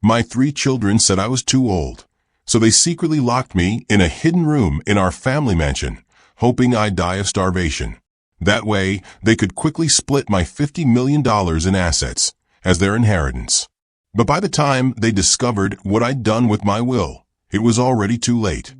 My 3 children said I was too old, so they secretly locked me in a hidden room in our family mansion, hoping I'd die of starvation. That way, they could quickly split my $50 million in assets as their inheritance. But by the time they discovered what I'd done with my will, it was already too late.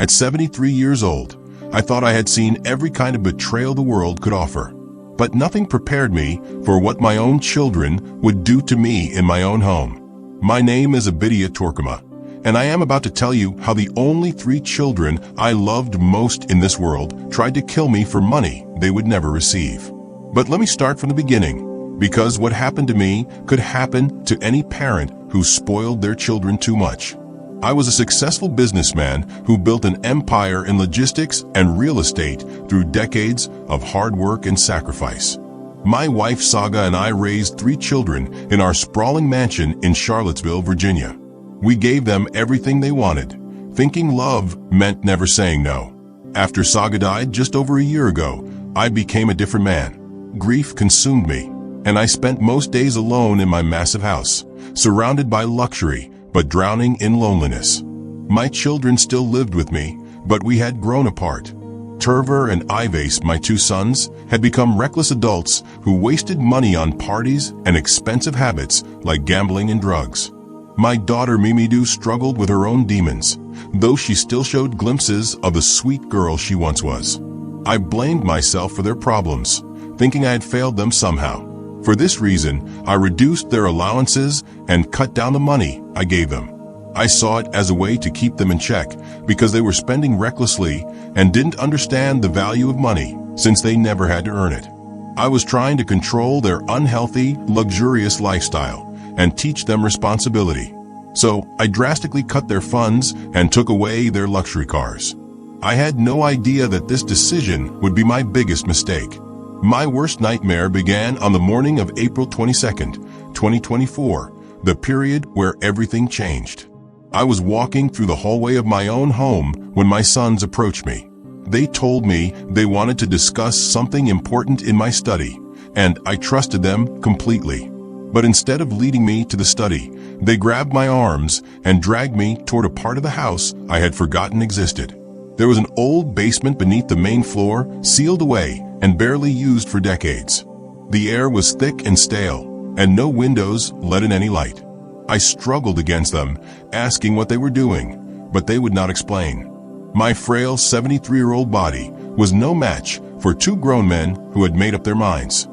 At 73 years old, I thought I had seen every kind of betrayal the world could offer. But nothing prepared me for what my own children would do to me in my own home. My name is Abidia Torkuma, and I am about to tell you how the only 3 children I loved most in this world tried to kill me for money they would never receive. But let me start from the beginning, because what happened to me could happen to any parent who spoiled their children too much. I was a successful businessman who built an empire in logistics and real estate through decades of hard work and sacrifice. My wife Saga and I raised 3 children in our sprawling mansion in Charlottesville, Virginia. We gave them everything they wanted, thinking love meant never saying no. After Saga died just over a year ago, I became a different man. Grief consumed me, and I spent most days alone in my massive house, surrounded by luxury, but drowning in loneliness. My children still lived with me, but we had grown apart. Terver and Ives, my 2 sons, had become reckless adults who wasted money on parties and expensive habits like gambling and drugs. My daughter Mimidu struggled with her own demons, though she still showed glimpses of the sweet girl she once was. I blamed myself for their problems, thinking I had failed them somehow. For this reason, I reduced their allowances and cut down the money I gave them. I saw it as a way to keep them in check because they were spending recklessly and didn't understand the value of money since they never had to earn it. I was trying to control their unhealthy, luxurious lifestyle and teach them responsibility. So I drastically cut their funds and took away their luxury cars. I had no idea that this decision would be my biggest mistake. My worst nightmare began on the morning of April 22nd, 2024, the period where everything changed. I was walking through the hallway of my own home when my sons approached me. They told me they wanted to discuss something important in my study, and I trusted them completely. But instead of leading me to the study, they grabbed my arms and dragged me toward a part of the house I had forgotten existed. There was an old basement beneath the main floor, sealed away and barely used for decades. The air was thick and stale, and no windows let in any light. I struggled against them, asking what they were doing, but they would not explain. My frail 73-year-old body was no match for 2 grown men who had made up their minds.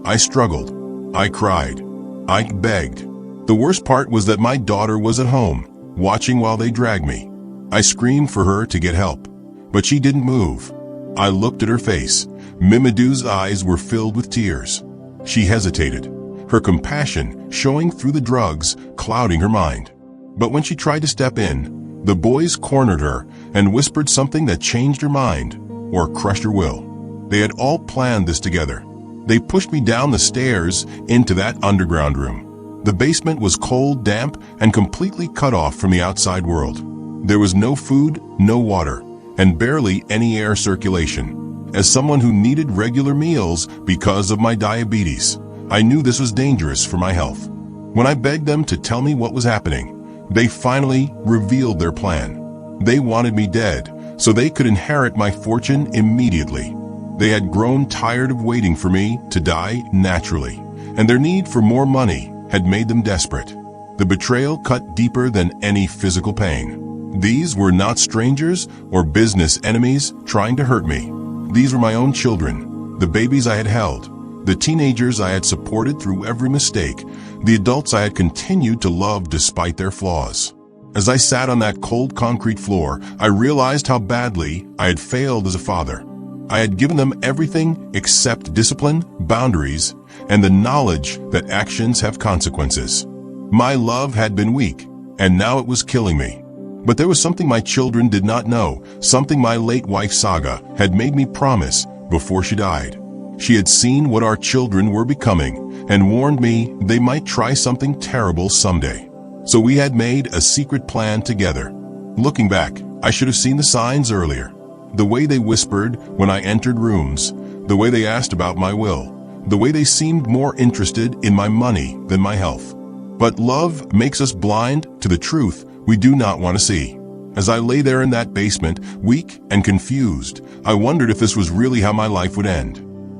I struggled. I cried. I begged. The worst part was that my daughter was at home, watching while they dragged me. I screamed for her to get help, but she didn't move. I looked at her face. Mimidu's eyes were filled with tears. She hesitated, her compassion showing through the drugs, clouding her mind. But when she tried to step in, the boys cornered her and whispered something that changed her mind or crushed her will. They had all planned this together. They pushed me down the stairs into that underground room. The basement was cold, damp, and completely cut off from the outside world. There was no food, no water, and barely any air circulation. As someone who needed regular meals because of my diabetes, I knew this was dangerous for my health. When I begged them to tell me what was happening, they finally revealed their plan. They wanted me dead so they could inherit my fortune immediately. They had grown tired of waiting for me to die naturally, and their need for more money had made them desperate. The betrayal cut deeper than any physical pain. These were not strangers or business enemies trying to hurt me. These were my own children, the babies I had held, the teenagers I had supported through every mistake, the adults I had continued to love despite their flaws. As I sat on that cold concrete floor, I realized how badly I had failed as a father. I had given them everything except discipline, boundaries, and the knowledge that actions have consequences. My love had been weak, and now it was killing me. But there was something my children did not know, something my late wife Saga had made me promise before she died. She had seen what our children were becoming and warned me they might try something terrible someday. So we had made a secret plan together. Looking back, I should have seen the signs earlier. The way they whispered when I entered rooms, the way they asked about my will, the way they seemed more interested in my money than my health. But love makes us blind to the truth we do not want to see. As I lay there in that basement, weak and confused, I wondered if this was really how my life would end.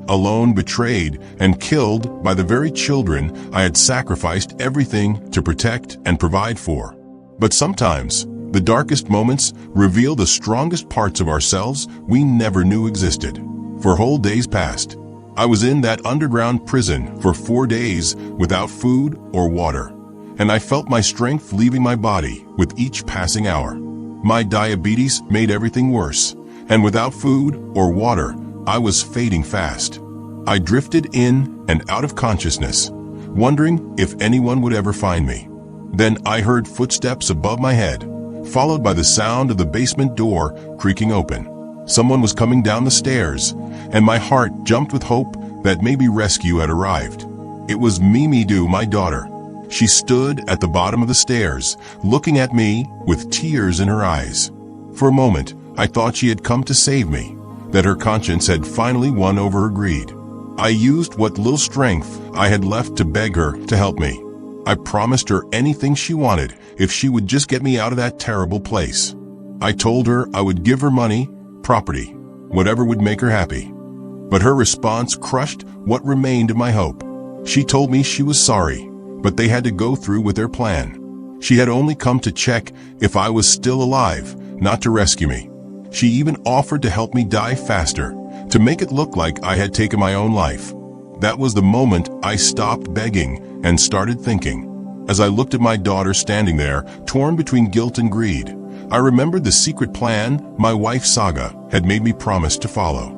Alone, betrayed, and killed by the very children I had sacrificed everything to protect and provide for. But sometimes, the darkest moments reveal the strongest parts of ourselves we never knew existed. For whole days passed. I was in that underground prison for 4 days without food or water, and I felt my strength leaving my body with each passing hour. My diabetes made everything worse, and without food or water, I was fading fast. I drifted in and out of consciousness, wondering if anyone would ever find me. Then I heard footsteps above my head, followed by the sound of the basement door creaking open. Someone was coming down the stairs, and my heart jumped with hope that maybe rescue had arrived. It was Mimi Do, my daughter. She stood at the bottom of the stairs, looking at me with tears in her eyes. For a moment, I thought she had come to save me, that her conscience had finally won over her greed. I used what little strength I had left to beg her to help me. I promised her anything she wanted if she would just get me out of that terrible place. I told her I would give her money, property, whatever would make her happy. But her response crushed what remained of my hope. She told me she was sorry, but they had to go through with their plan. She had only come to check if I was still alive, not to rescue me. She even offered to help me die faster, to make it look like I had taken my own life. That was the moment I stopped begging and started thinking. As I looked at my daughter standing there, torn between guilt and greed, I remembered the secret plan my wife Saga had made me promise to follow.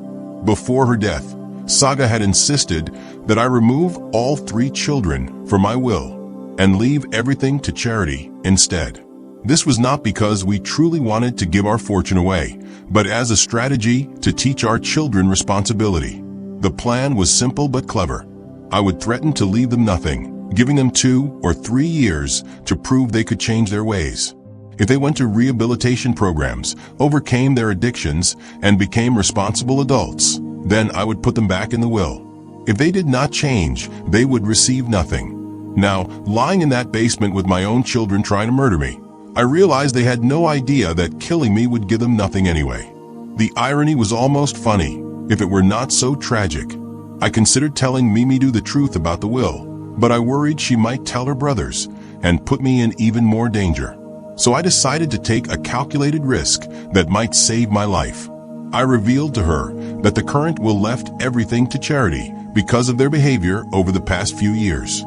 Before her death, Saga had insisted that I remove all 3 children from my will and leave everything to charity instead. This was not because we truly wanted to give our fortune away, but as a strategy to teach our children responsibility. The plan was simple but clever. I would threaten to leave them nothing, giving them 2 or 3 years to prove they could change their ways. If they went to rehabilitation programs, overcame their addictions, and became responsible adults, then I would put them back in the will. If they did not change, they would receive nothing. Now, lying in that basement with my own children trying to murder me, I realized they had no idea that killing me would give them nothing anyway. The irony was almost funny, if it were not so tragic. I considered telling Mimi Do the truth about the will, but I worried she might tell her brothers and put me in even more danger. So I decided to take a calculated risk that might save my life. I revealed to her that the current will left everything to charity because of their behavior over the past few years.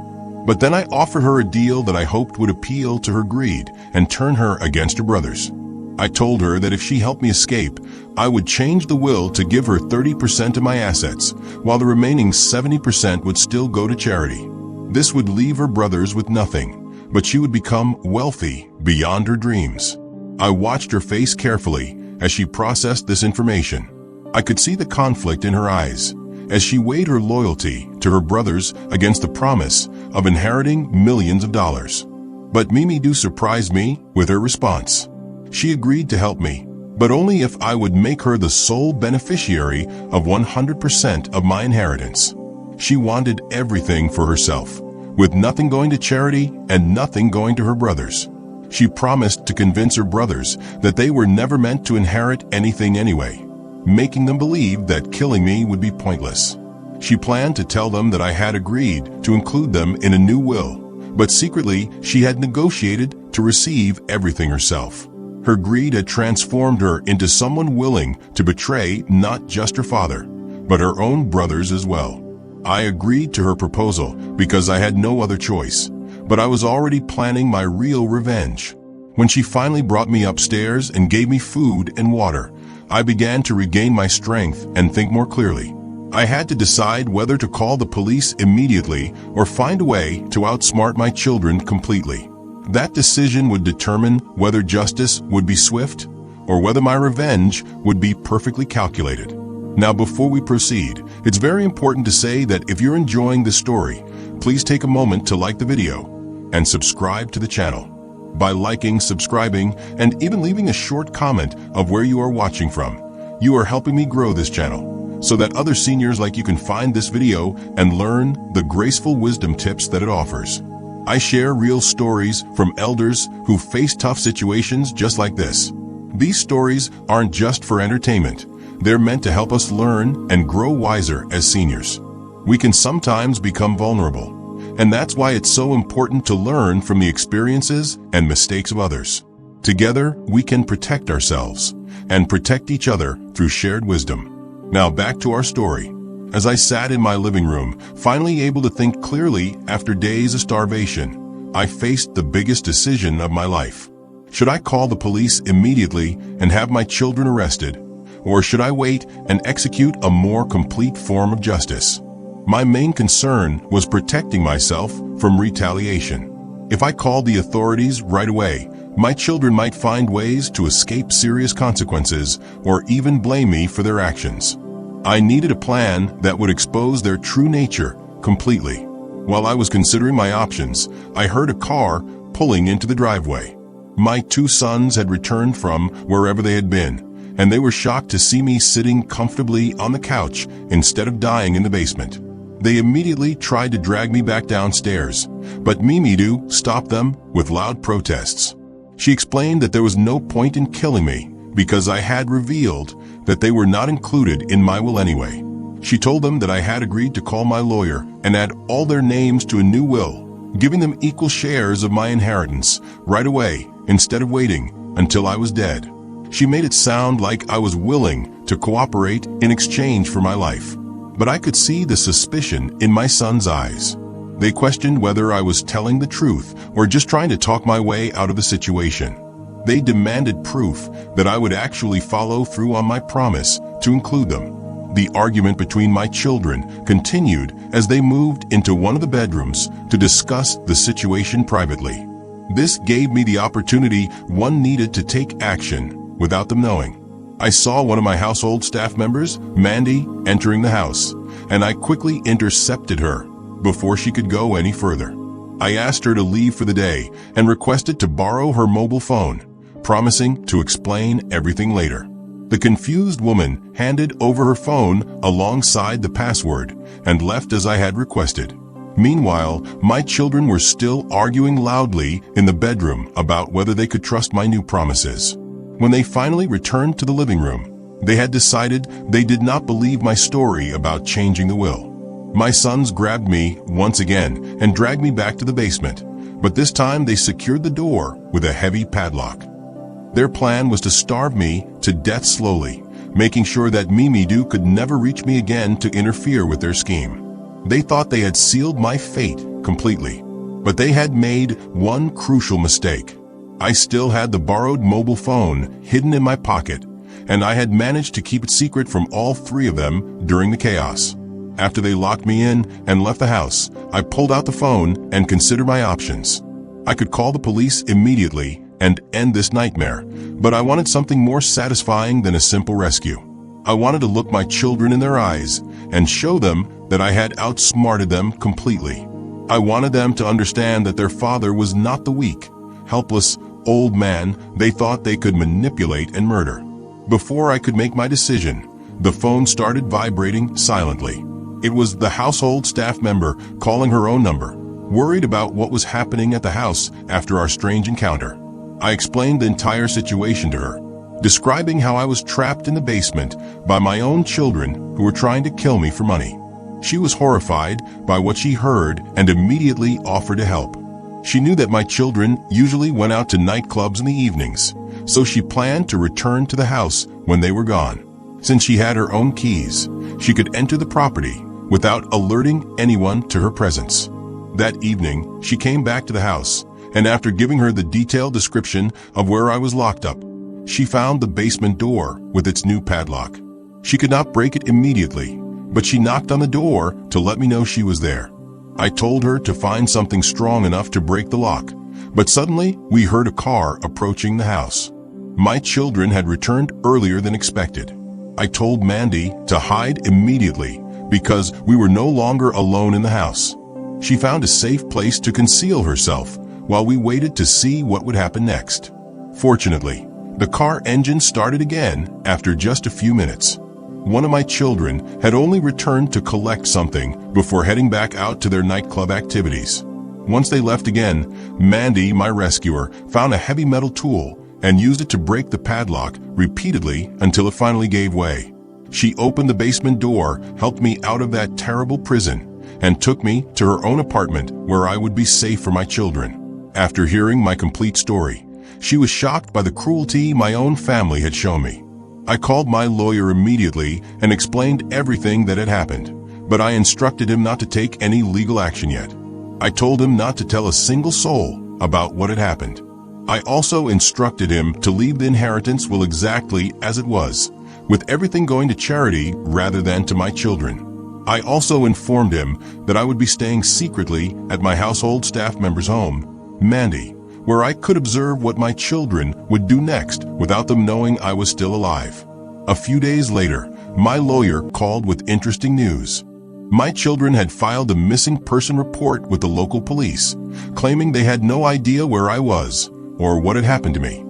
But then I offered her a deal that I hoped would appeal to her greed and turn her against her brothers. I told her that if she helped me escape, I would change the will to give her 30% of my assets, while the remaining 70% would still go to charity. This would leave her brothers with nothing, but she would become wealthy beyond her dreams. I watched her face carefully as she processed this information. I could see the conflict in her eyes as she weighed her loyalty to her brothers against the promise of inheriting millions of dollars. But Mimi Do surprised me with her response. She agreed to help me, but only if I would make her the sole beneficiary of 100% of my inheritance. She wanted everything for herself, with nothing going to charity and nothing going to her brothers. She promised to convince her brothers that they were never meant to inherit anything anyway, making them believe that killing me would be pointless. She planned to tell them that I had agreed to include them in a new will, but secretly she had negotiated to receive everything herself. Her greed had transformed her into someone willing to betray not just her father, but her own brothers as well. I agreed to her proposal because I had no other choice, but I was already planning my real revenge. When she finally brought me upstairs and gave me food and water, I began to regain my strength and think more clearly. I had to decide whether to call the police immediately or find a way to outsmart my children completely. That decision would determine whether justice would be swift or whether my revenge would be perfectly calculated. Now, before we proceed, it's very important to say that if you're enjoying this story, please take a moment to like the video and subscribe to the channel. By liking, subscribing, and even leaving a short comment of where you are watching from, you are helping me grow this channel. so that other seniors like you can find this video and learn the graceful wisdom tips that it offers. I share real stories from elders who face tough situations just like this. These stories aren't just for entertainment. They're meant to help us learn and grow wiser as seniors. We can sometimes become vulnerable, and that's why it's so important to learn from the experiences and mistakes of others. Together, we can protect ourselves and protect each other through shared wisdom. Now back to our story. As I sat in my living room, finally able to think clearly after days of starvation, I faced the biggest decision of my life. Should I call the police immediately and have my children arrested? Or should I wait and execute a more complete form of justice? My main concern was protecting myself from retaliation. If I called the authorities right away, my children might find ways to escape serious consequences or even blame me for their actions. I needed a plan that would expose their true nature completely. While I was considering my options, I heard a car pulling into the driveway. My two sons had returned from wherever they had been, and they were shocked to see me sitting comfortably on the couch instead of dying in the basement. They immediately tried to drag me back downstairs, but Mimidu stopped them with loud protests. She explained that there was no point in killing me because I had revealed that they were not included in my will anyway. She told them that I had agreed to call my lawyer and add all their names to a new will, giving them equal shares of my inheritance right away instead of waiting until I was dead. She made it sound like I was willing to cooperate in exchange for my life, but I could see the suspicion in my son's eyes. They questioned whether I was telling the truth or just trying to talk my way out of the situation. They demanded proof that I would actually follow through on my promise to include them. The argument between my children continued as they moved into one of the bedrooms to discuss the situation privately. This gave me the opportunity one needed to take action without them knowing. I saw one of my household staff members, Mandy, entering the house, and I quickly intercepted her before she could go any further. I asked her to leave for the day and requested to borrow her mobile phone, promising to explain everything later. The confused woman handed over her phone alongside the password and left as I had requested. Meanwhile, my children were still arguing loudly in the bedroom about whether they could trust my new promises. When they finally returned to the living room, they had decided they did not believe my story about changing the will. My sons grabbed me once again and dragged me back to the basement, but this time they secured the door with a heavy padlock. Their plan was to starve me to death slowly, making sure that Mimidu could never reach me again to interfere with their scheme. They thought they had sealed my fate completely, but they had made one crucial mistake. I still had the borrowed mobile phone hidden in my pocket, and I had managed to keep it secret from all three of them during the chaos. After they locked me in and left the house, I pulled out the phone and considered my options. I could call the police immediately and end this nightmare, but I wanted something more satisfying than a simple rescue. I wanted to look my children in their eyes and show them that I had outsmarted them completely. I wanted them to understand that their father was not the weak, helpless old man they thought they could manipulate and murder. Before I could make my decision, the phone started vibrating silently. It was the household staff member calling her own number, worried about what was happening at the house after our strange encounter. I explained the entire situation to her, describing how I was trapped in the basement by my own children who were trying to kill me for money. She was horrified by what she heard and immediately offered to help. She knew that my children usually went out to nightclubs in the evenings, so she planned to return to the house when they were gone. Since she had her own keys, she could enter the property without alerting anyone to her presence. That evening, she came back to the house, and after giving her the detailed description of where I was locked up, she found the basement door with its new padlock. She could not break it immediately, but she knocked on the door to let me know she was there. I told her to find something strong enough to break the lock, but suddenly we heard a car approaching the house. My children had returned earlier than expected. I told Mandy to hide immediately because we were no longer alone in the house. She found a safe place to conceal herself while we waited to see what would happen next. Fortunately, the car engine started again after just a few minutes. One of my children had only returned to collect something before heading back out to their nightclub activities. Once they left again, Mandy, my rescuer, found a heavy metal tool and used it to break the padlock repeatedly until it finally gave way. She opened the basement door, helped me out of that terrible prison, and took me to her own apartment where I would be safe for my children. After hearing my complete story, she was shocked by the cruelty my own family had shown me. I called my lawyer immediately and explained everything that had happened, but I instructed him not to take any legal action yet. I told him not to tell a single soul about what had happened. I also instructed him to leave the inheritance will exactly as it was, with everything going to charity rather than to my children. I also informed him that I would be staying secretly at my household staff member's home, Mandy, where I could observe what my children would do next without them knowing I was still alive. A few days later, my lawyer called with interesting news. My children had filed a missing person report with the local police, claiming they had no idea where I was or what had happened to me.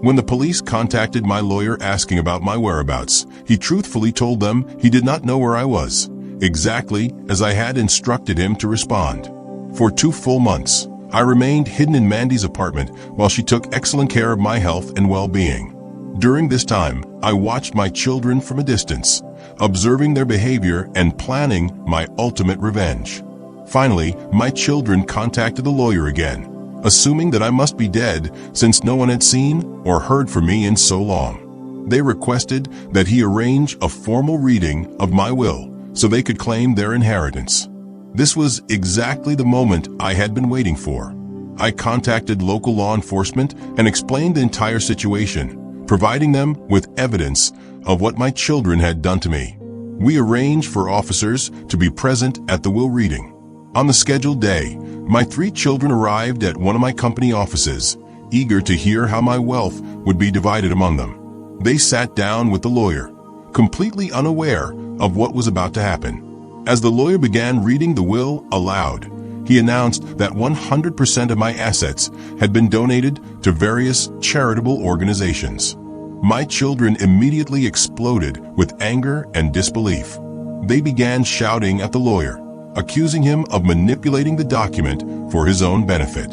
When the police contacted my lawyer asking about my whereabouts, he truthfully told them he did not know where I was, exactly as I had instructed him to respond. For 2 full months, I remained hidden in Mandy's apartment while she took excellent care of my health and well-being. During this time, I watched my children from a distance, observing their behavior and planning my ultimate revenge. Finally, my children contacted the lawyer again, assuming that I must be dead since no one had seen or heard from me in so long. They requested that he arrange a formal reading of my will so they could claim their inheritance. This was exactly the moment I had been waiting for. I contacted local law enforcement and explained the entire situation, providing them with evidence of what my children had done to me. We arranged for officers to be present at the will reading. On the scheduled day, my 3 children arrived at one of my company offices, eager to hear how my wealth would be divided among them. They sat down with the lawyer, completely unaware of what was about to happen. As the lawyer began reading the will aloud, he announced that 100% of my assets had been donated to various charitable organizations. My children immediately exploded with anger and disbelief. They began shouting at the lawyer, accusing him of manipulating the document for his own benefit.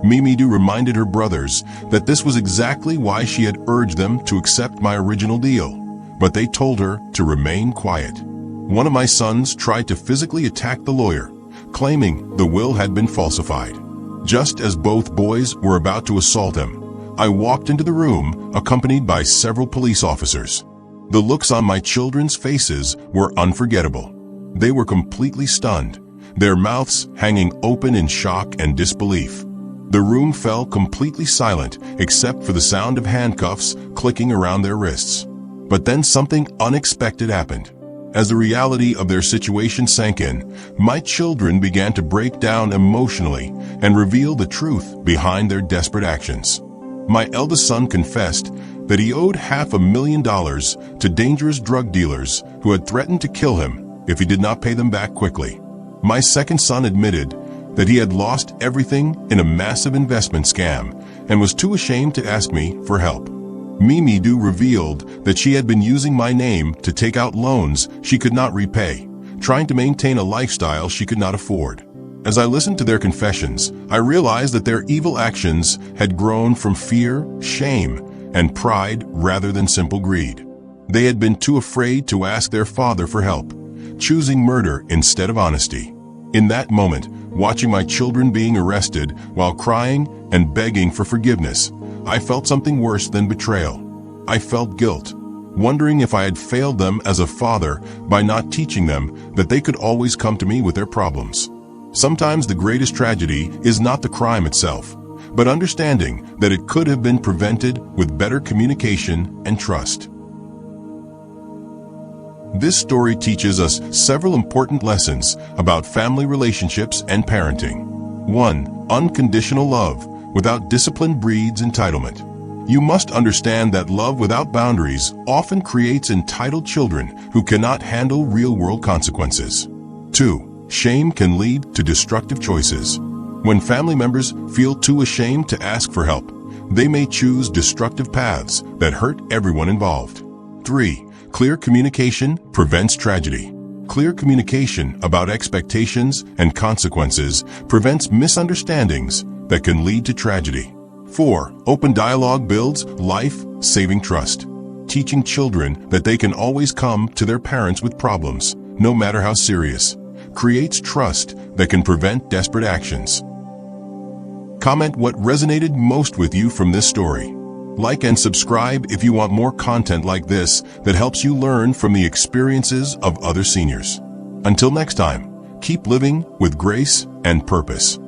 Mimidu reminded her brothers that this was exactly why she had urged them to accept my original deal, but they told her to remain quiet. One of my sons tried to physically attack the lawyer, claiming the will had been falsified. Just as both boys were about to assault him, I walked into the room accompanied by several police officers. The looks on my children's faces were unforgettable. They were completely stunned, their mouths hanging open in shock and disbelief. The room fell completely silent except for the sound of handcuffs clicking around their wrists. But then something unexpected happened. As the reality of their situation sank in, my children began to break down emotionally and reveal the truth behind their desperate actions. My eldest son confessed that he owed $500,000 to dangerous drug dealers who had threatened to kill him if he did not pay them back quickly. My second son admitted that he had lost everything in a massive investment scam and was too ashamed to ask me for help. Mimidu revealed that she had been using my name to take out loans she could not repay, trying to maintain a lifestyle she could not afford. As I listened to their confessions, I realized that their evil actions had grown from fear, shame, and pride rather than simple greed. They had been too afraid to ask their father for help, choosing murder instead of honesty. In that moment, watching my children being arrested while crying and begging for forgiveness, I felt something worse than betrayal. I felt guilt, wondering if I had failed them as a father by not teaching them that they could always come to me with their problems. Sometimes the greatest tragedy is not the crime itself, but understanding that it could have been prevented with better communication and trust. This story teaches us several important lessons about family relationships and parenting. 1. Unconditional love without discipline breeds entitlement. You must understand that love without boundaries often creates entitled children who cannot handle real-world consequences. 2. Shame can lead to destructive choices. When family members feel too ashamed to ask for help, they may choose destructive paths that hurt everyone involved. 3. Clear communication prevents tragedy. Clear communication about expectations and consequences prevents misunderstandings that can lead to tragedy. 4. Open dialogue builds life-saving trust. Teaching children that they can always come to their parents with problems, no matter how serious, creates trust that can prevent desperate actions. Comment what resonated most with you from this story. Like and subscribe if you want more content like this that helps you learn from the experiences of other seniors. Until next time, keep living with grace and purpose.